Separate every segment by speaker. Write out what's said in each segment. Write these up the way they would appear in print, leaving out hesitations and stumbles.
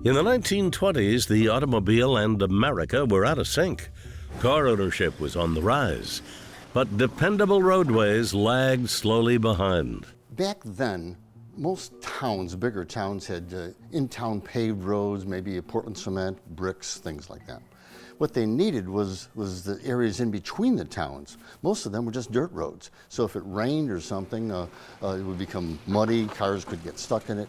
Speaker 1: In the 1920s, the automobile and America were out of sync. Car ownership was on the rise, but dependable roadways lagged slowly behind.
Speaker 2: Back then, most towns, bigger towns, had in-town paved roads, maybe a Portland cement, bricks, things like that. What they needed was the areas in between the towns. Most of them were just dirt roads. So if it rained or something, it would become muddy, cars could get stuck in it.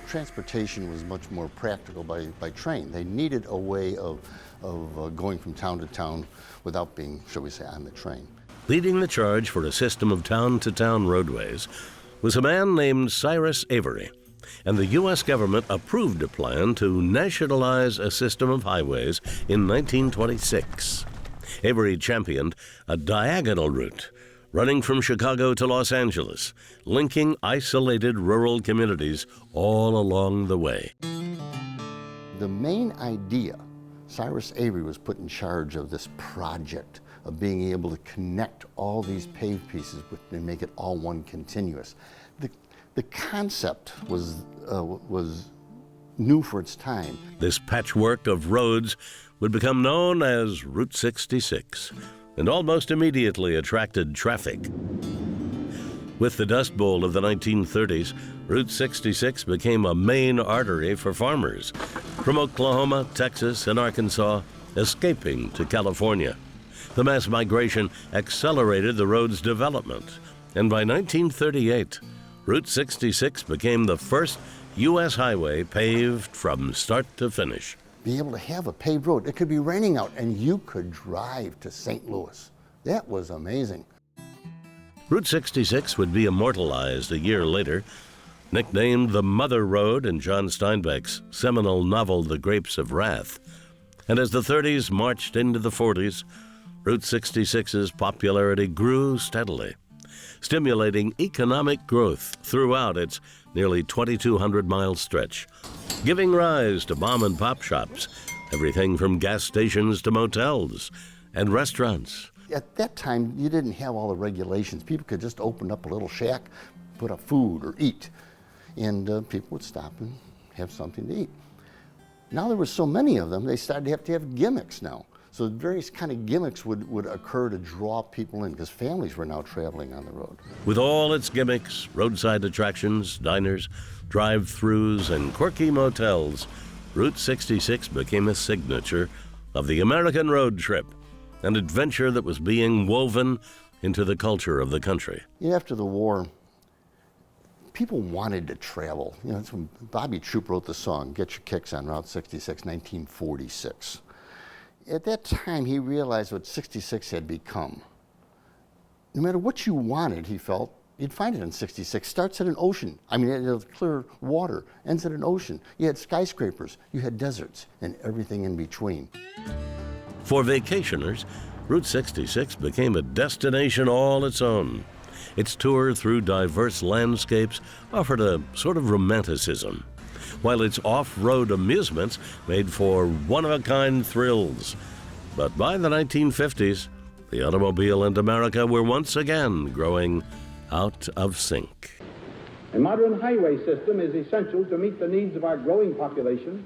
Speaker 2: Transportation was much more practical by train. They needed a way of going from town to town without being, shall we say, on the train.
Speaker 1: Leading the charge for a system of town-to-town roadways was a man named Cyrus Avery, and the U.S. government approved a plan to nationalize a system of highways in 1926. Avery championed a diagonal route running from Chicago to Los Angeles, linking isolated rural communities all along the way.
Speaker 2: The main idea, Cyrus Avery was put in charge of this project of being able to connect all these paved pieces and make it all one continuous. The concept was new for its time.
Speaker 1: This patchwork of roads would become known as Route 66, and almost immediately attracted traffic. With the Dust Bowl of the 1930s, Route 66 became a main artery for farmers from Oklahoma, Texas, and Arkansas, escaping to California. The mass migration accelerated the road's development, and by 1938, Route 66 became the first U.S. highway paved from start to finish.
Speaker 2: Be able to have a paved road. It could be raining out, and you could drive to St. Louis. That was amazing.
Speaker 1: Route 66 would be immortalized a year later, nicknamed the Mother Road in John Steinbeck's seminal novel The Grapes of Wrath. And as the 30s marched into the 40s, Route 66's popularity grew steadily, stimulating economic growth throughout its nearly 2,200-mile stretch, giving rise to mom-and-pop shops, everything from gas stations to motels and restaurants.
Speaker 2: At that time, you didn't have all the regulations. People could just open up a little shack, put up food or eat, and people would stop and have something to eat. Now there were so many of them, they started to have gimmicks now. So various kind of gimmicks would occur to draw people in, because families were now traveling on the road.
Speaker 1: With all its gimmicks, roadside attractions, diners, drive-thrus, and quirky motels, Route 66 became a signature of the American road trip, an adventure that was being woven into the culture of the country.
Speaker 2: After the war, people wanted to travel. That's when Bobby Troup wrote the song, Get Your Kicks on Route 66, 1946. At that time, he realized what 66 had become. No matter what you wanted, he felt, you'd find it in 66. Starts at an ocean. I mean, it was clear water, ends at an ocean. You had skyscrapers, you had deserts, and everything in between.
Speaker 1: For vacationers, Route 66 became a destination all its own. Its tour through diverse landscapes offered a sort of romanticism, while its off-road amusements made for one-of-a-kind thrills. But by the 1950s, the automobile and America were once again growing out of sync.
Speaker 3: A modern highway system is essential to meet the needs of our growing population,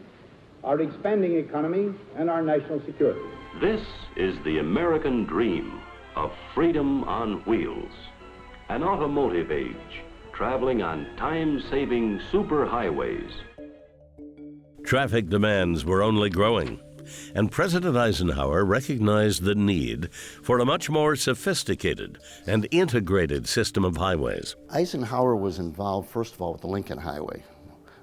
Speaker 3: our expanding economy, and our national security.
Speaker 4: This is the American dream of freedom on wheels, an automotive age traveling on time-saving superhighways.
Speaker 1: Traffic demands were only growing, and President Eisenhower recognized the need for a much more sophisticated and integrated system of highways.
Speaker 2: Eisenhower was involved, first of all, with the Lincoln Highway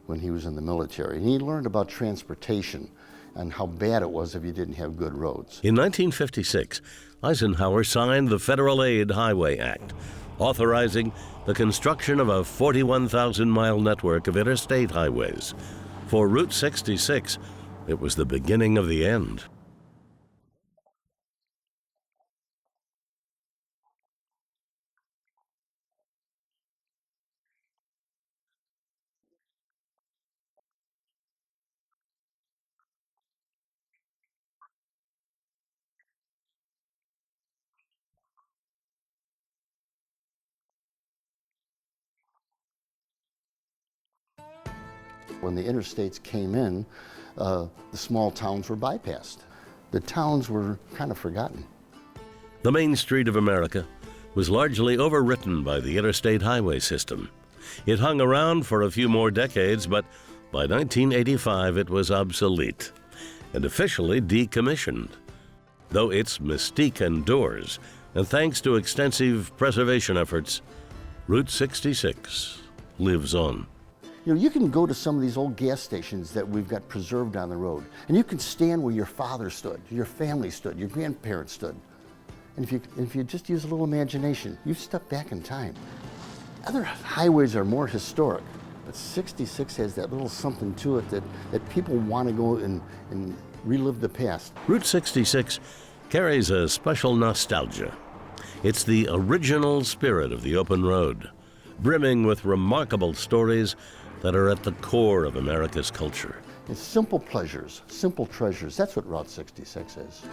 Speaker 2: when he was in the military. And he learned about transportation and how bad it was if you didn't have good roads.
Speaker 1: In 1956, Eisenhower signed the Federal Aid Highway Act, authorizing the construction of a 41,000-mile network of interstate highways. For Route 66, it was the beginning of the end.
Speaker 2: When the interstates came in, the small towns were bypassed. The towns were kind of forgotten.
Speaker 1: The Main Street of America was largely overwritten by the interstate highway system. It hung around for a few more decades, but by 1985 it was obsolete and officially decommissioned. Though its mystique endures, and thanks to extensive preservation efforts, Route 66 lives on.
Speaker 2: You know, you can go to some of these old gas stations that we've got preserved on the road, and you can stand where your father stood, your family stood, your grandparents stood. And if you just use a little imagination, you step back in time. Other highways are more historic, but 66 has that little something to it that people want to go and relive the past.
Speaker 1: Route 66 carries a special nostalgia. It's the original spirit of the open road, brimming with remarkable stories that are at the core of America's culture.
Speaker 2: It's simple pleasures, simple treasures. That's what Route 66 is.